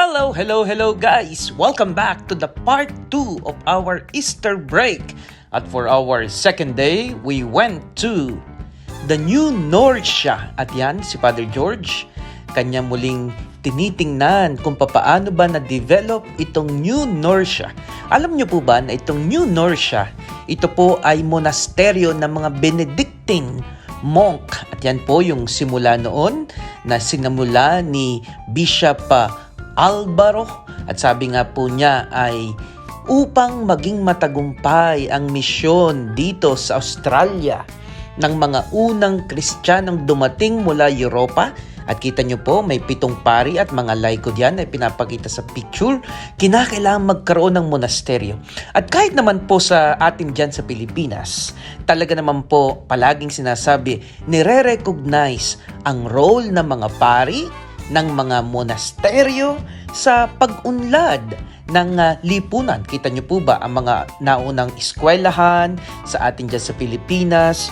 Hello guys! Welcome back to the part 2 of our Easter break. At for our second day, we went to the New Norcia. At yan, si Father George, kanya muling tinitingnan kung paano ba na-develop itong New Norcia. Alam niyo po ba na itong New Norcia, ito po ay monasteryo ng mga Benedictine monk. At yan po yung simula noon na sinamula ni Bishop Alvaro. At sabi nga po niya ay upang maging matagumpay ang misyon dito sa Australia ng mga unang Kristiyanong dumating mula Europa. At kita nyo po, may 7 pari at mga laiko diyan na pinapakita sa picture. Kinakailangan magkaroon ng monasteryo. At kahit naman po sa atin dyan sa Pilipinas, talaga naman po palaging sinasabi, nire-recognize ang role ng mga pari, ng mga monasteryo sa pag-unlad ng lipunan. Kita nyo po ba ang mga naunang eskwelahan sa atin dyan sa Pilipinas,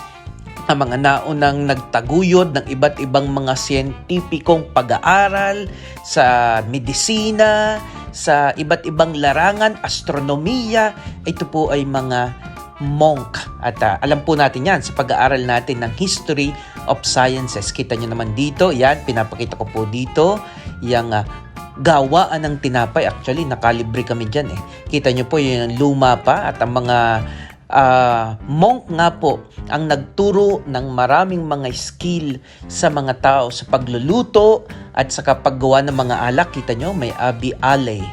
ang mga naunang nagtaguyod ng iba't ibang mga siyentipikong pag-aaral sa medisina, sa iba't ibang larangan, astronomiya, ito po ay mga monk. At alam po natin yan sa pag-aaral natin ng history of sciences. Kita nyo naman dito, yan, pinapakita ko po dito, yung gawaan ng tinapay. Actually, nakalibre kami dyan eh. Kita nyo po yung luma pa at ang mga monk nga po ang nagturo ng maraming mga skill sa mga tao sa pagluluto at sa paggawa ng mga alak. Kita nyo, may ale.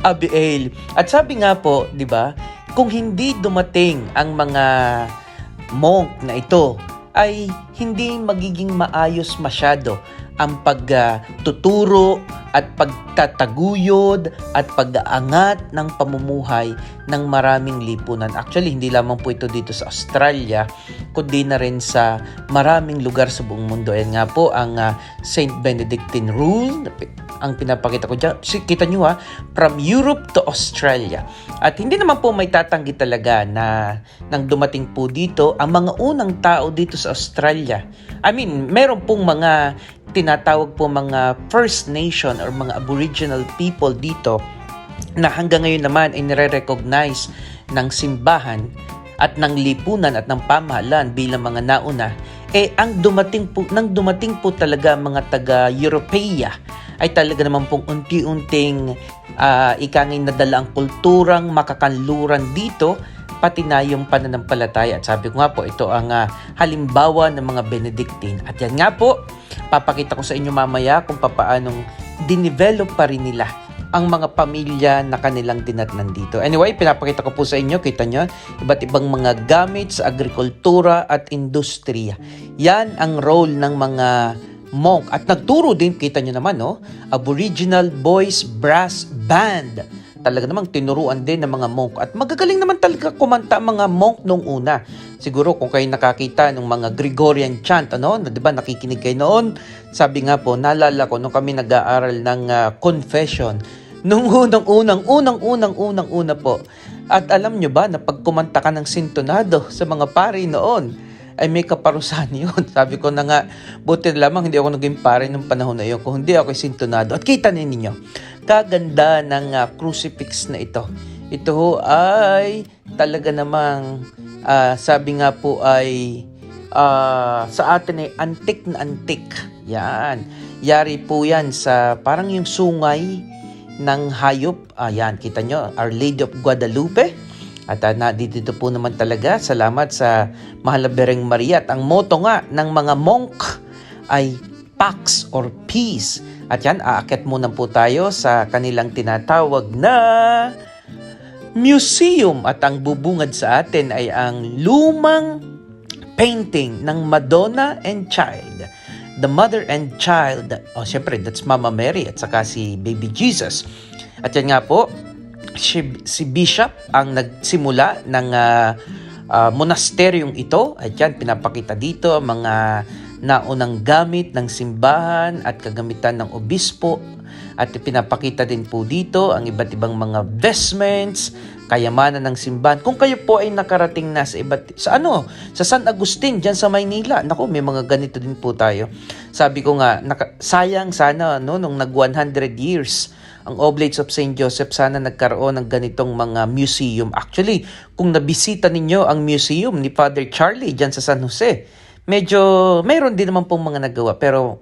Abi ale. At sabi nga po, di ba, kung hindi dumating ang mga monk na ito, ay hindi magiging maayos masyado ang pagtuturo at pagtataguyod at pag-aangat ng pamumuhay ng maraming lipunan. Actually, hindi lamang po ito dito sa Australia, kundi na rin sa maraming lugar sa buong mundo. Ayan nga po ang Saint Benedictine Rule, ang pinapakita ko dyan. Kita nyo from Europe to Australia. At hindi naman po may tatanggi talaga na nang dumating po dito, ang mga unang tao dito sa Australia. I mean, meron pong mga tinatawag po mga First Nation or mga Aboriginal people dito na hanggang ngayon naman ay nire-recognize ng simbahan at ng lipunan at ng pamahalaan bilang mga nauna. Ang dumating po talaga mga taga-Europea ay talaga naman pong unti-unting ikangay nadala ang kulturang makakanluran dito, pati na yung pananampalataya. At sabi ko nga po, ito ang halimbawa ng mga Benedictine. At yan nga po, papakita ko sa inyo mamaya kung paanong dinevelop pa rin nila ang mga pamilya na kanilang dinatnan dito. Anyway, pinapakita ko po sa inyo, kita nyo, iba't ibang mga gamit sa agrikultura at industriya. Yan ang role ng mga monk. At nagturo din, kita nyo naman, no? Aboriginal Boys Brass Band. Talaga namang tinuruan din ng mga monk. At magagaling naman talaga kumanta mga monk nung una. Siguro kung kayo nakakita ng mga Gregorian chant, na, diba, nakikinig kayo noon. Sabi nga po, naalala ko nung kami nag-aaral ng confession. Nung unang-una po. At alam nyo ba na pag kumanta ka ng sintonado sa mga pari noon, ay may kaparusahan yun. Sabi ko na nga, buti lamang hindi ako naging pare ng panahon na yun. Kung hindi ako sintonado. At kita ninyo, kaganda ng crucifix na ito. Ito ay talaga namang, sabi nga po ay, sa atin ay antik na antik. Yan. Yari po yan sa parang yung sungay ng hayop. Yan, kita nyo, Our Lady of Guadalupe. At dito po naman talaga, salamat sa Mahal na Bereng Maria. At ang motto nga ng mga monk ay Pax or Peace. At yan, aakyat muna po tayo sa kanilang tinatawag na museum. At ang bubungad sa atin ay ang lumang painting ng Madonna and Child. The Mother and Child. Siyempre, that's Mama Mary at saka si Baby Jesus. At yan nga po, si Bishop ang nagsimula ng monasteryong ito. At yan, pinapakita dito ang mga naunang gamit ng simbahan at kagamitan ng obispo. At ipinapakita din po dito ang iba't ibang mga vestments, kayamanan ng simbahan. Kung kayo po ay nakarating na sa San Agustin diyan sa Maynila, naku, may mga ganito din po tayo. Sabi ko nga, sayang sana nung nag 100 years ang Oblates of St. Joseph, sana nagkaroon ng ganitong mga museum. Actually, kung nabisita ninyo ang museum ni Father Charlie diyan sa San Jose, medyo mayroon din naman pong mga nagawa, pero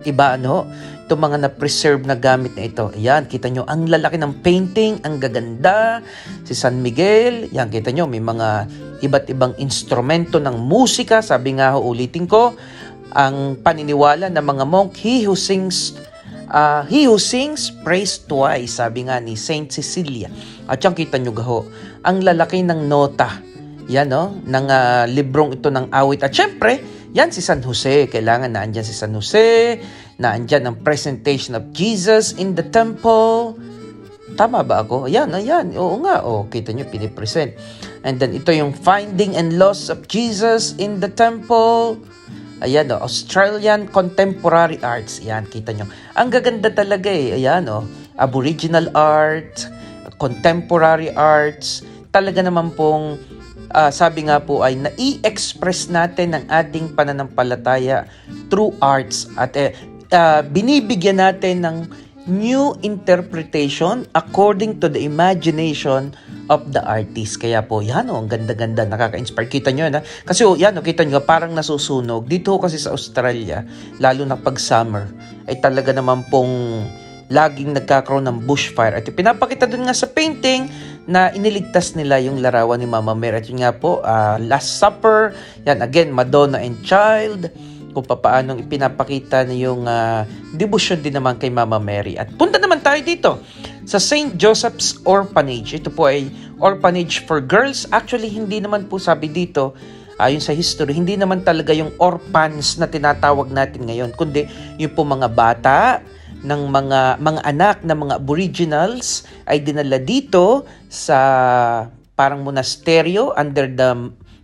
iba itong mga na-preserve na gamit na ito. Ayan, kita nyo, ang lalaki ng painting, ang gaganda. Si San Miguel, yan, kita nyo, may mga iba't ibang instrumento ng musika. Sabi nga ulitin ko, ang paniniwala ng mga monk, he who sings prays twice, sabi nga ni Saint Cecilia. At yan, kita nyo gaho, ang lalaki ng nota, yan ng librong ito ng awit. At syempre, yan si San Jose, kailangan naandyan si San Jose, naandyan ang presentation of Jesus in the temple. Tama ba ako? Ayan, oo nga, kita nyo, pinipresent. And then ito yung finding and loss of Jesus in the temple. Ayan, Australian contemporary arts. Ayan, kita nyo. Ang gaganda talaga Ayan, aboriginal art, contemporary arts. Talaga naman pong sabi nga po ay nai-express natin ang ating pananampalataya through arts at binibigyan natin ng new interpretation according to the imagination of the artist. Kaya po, ang ganda-ganda, nakaka-inspire. Kita nyo kasi kita nyo, parang nasusunog. Dito kasi sa Australia, lalo na pag summer, ay talaga naman pong laging nagkakaroon ng bushfire. At pinapakita dun nga sa painting na iniligtas nila yung larawan ni Mama Mary. At yun nga po, Last Supper, yan again, Madonna and Child, kung paano ipinapakita na yung devotion din naman kay Mama Mary. At punta naman tayo dito sa St. Joseph's Orphanage. Ito po ay orphanage for girls. Actually, hindi naman po sabi dito, ayon sa history, hindi naman talaga yung orphans na tinatawag natin ngayon, kundi yung po mga bata ng mga anak ng mga aboriginals ay dinala dito sa parang monasteryo under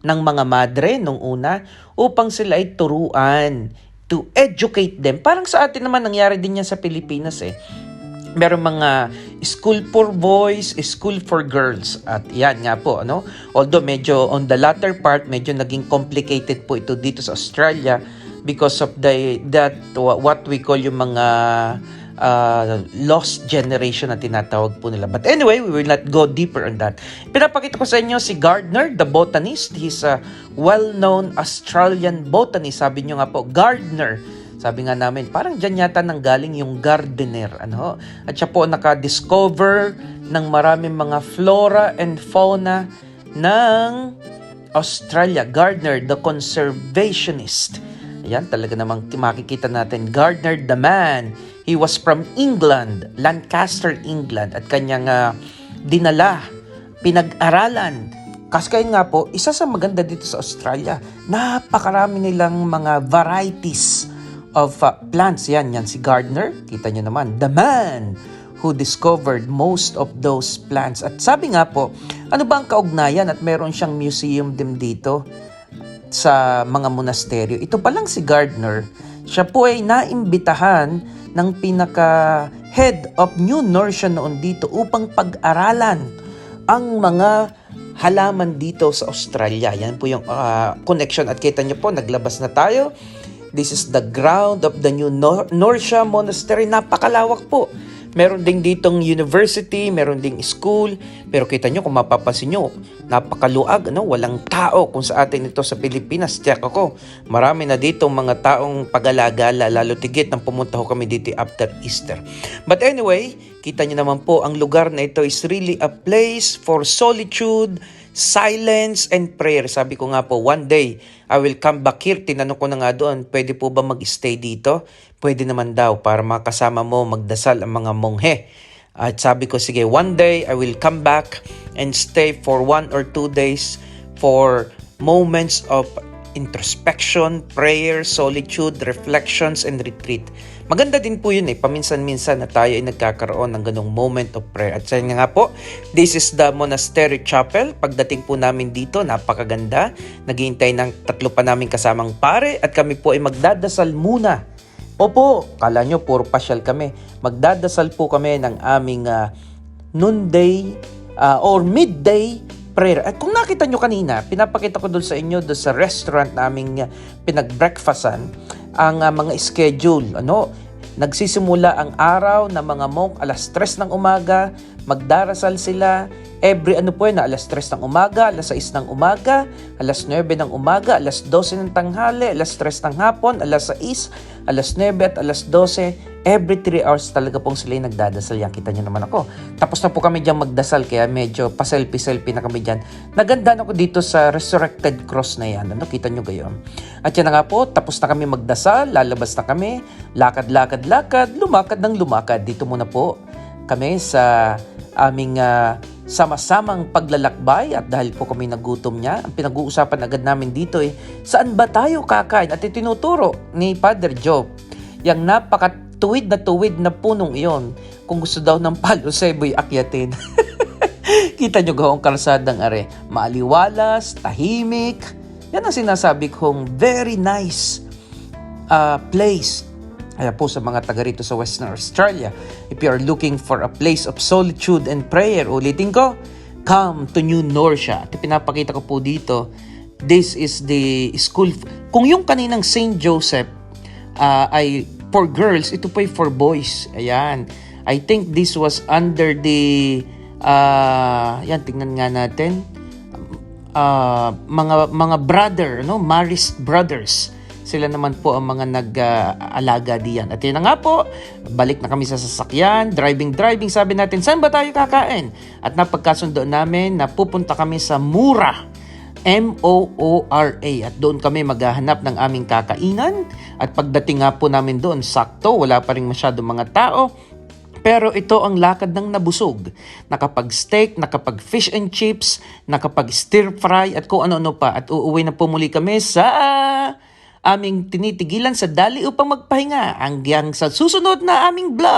ng mga madre nung una upang sila ay turuan, to educate them. Parang sa atin naman nangyari din yan sa Pilipinas Meron mga school for boys, school for girls. At yan nga po, although medyo on the latter part, medyo naging complicated po ito dito sa Australia because of what we call yung mga lost generation na tinatawag po nila. But anyway, we will not go deeper on that. Pinapakita ko sa inyo si Gardner, the botanist. He's a well-known Australian botanist. Sabi nyo nga po, Gardner. Sabi nga namin, parang dyan yata nanggaling yung gardener. At siya po naka-discover ng maraming mga flora and fauna ng Australia. Gardner, the conservationist. Ayan, talaga namang makikita natin. Gardner the man. He was from England, Lancaster, England. At kanyang dinala, pinag-aralan. Kasi kayo nga po, isa sa maganda dito sa Australia, napakarami nilang mga varieties of plants. Yan si Gardner. Kita nyo naman, the man who discovered most of those plants. At sabi nga po, ano ba ang kaugnayan? At meron siyang museum din dito sa mga monasteryo. Ito pa lang si Gardner, siya po ay naimbitahan ng pinaka-head of New Norcia noon dito upang pag-aralan ang mga halaman dito sa Australia. Yan po yung connection. At kita nyo po, naglabas na tayo. This is the ground of the New Norcia Monastery. Napakalawak po. Meron ding ditong university, meron ding school. Pero kita nyo, kung mapapansin nyo, napakaluag, walang tao. Kung sa atin ito sa Pilipinas, check ako, marami na ditong mga taong pag-alagala, lalo tigit nang pumunta ko kami dito after Easter. But anyway, kita nyo naman po, ang lugar na ito is really a place for solitude, silence, and prayer. Sabi ko nga po, one day, I will come back here. Tinanong ko na nga doon, pwede po ba mag-stay dito? Pwede naman daw para makasama mo magdasal ang mga monghe. At sabi ko, sige, one day I will come back and stay for 1 or 2 days for moments of introspection, prayer, solitude, reflections, and retreat. Maganda din po yun paminsan-minsan na tayo ay nagkakaroon ng ganong moment of prayer. At sa nga po, this is the Monastery Chapel. Pagdating po namin dito, napakaganda. Naghihintay ng 3 pa namin kasamang pare at kami po ay magdadasal muna. Opo, kala nyo puro pasyal kami. Magdadasal po kami ng aming noonday or midday prayer. At kung nakita nyo kanina, pinapakita ko doon sa inyo doon sa restaurant naming pinag-breakfastan ang mga schedule. Nagsisimula ang araw ng mga monk alas 3 ng umaga, magdarasal sila. Every alas 3 ng umaga, alas 6 ng umaga, alas 9 ng umaga, alas 12 ng tanghali, alas 3 ng hapon, alas 6, alas 9 at alas 12. Every 3 hours talaga pong sila yung nagdadasal. Yan, kita nyo naman ako. Tapos na po kami dyan magdasal, kaya medyo pa-selfie-selfie na kami dyan. Naganda ako dito sa Resurrected Cross na yan. Kita nyo gayon. At yan na nga po, tapos na kami magdasal, lalabas na kami, lakad-lakad-lakad, lumakad ng lumakad. Dito muna po kami sa aming sama-samang paglalakbay at dahil po kami nagutom niya, ang pinag-uusapan agad namin dito saan ba tayo kakain? At itinuturo ni Father Joe yung napakatuwid na punong iyon kung gusto daw ng Palo Seboy akyatin. Kita nyo ang kalsadang are, maaliwalas, tahimik. Yan ang sinasabi kong very nice place. Kaya po sa mga taga rito sa Western Australia, if you are looking for a place of solitude and prayer, ulitin ko, come to New Norcia. At pinapakita ko po dito, this is the school. Kung yung kaninang St. Joseph ay for girls, ito po ay for boys. Ayan. I think this was under the, yan, tingnan nga natin, mga brother, Marist brothers. Sila naman po ang mga nag-alaga diyan. At yun na nga po, balik na kami sa sasakyan, driving, sabi natin, saan ba tayo kakain? At napagkasundo namin na pupunta kami sa Moora, M-O-O-R-A. At doon kami maghahanap ng aming kakainan. At pagdating nga po namin doon, sakto, wala pa rin masyadong mga tao. Pero ito ang lakad ng nabusog. Nakapag-steak, nakapag-fish and chips, nakapag-stir-fry, at kung ano-ano pa. At uuwi na po muli kami sa aming tinitigilan sa dali upang magpahinga hanggang sa susunod na aming vlog.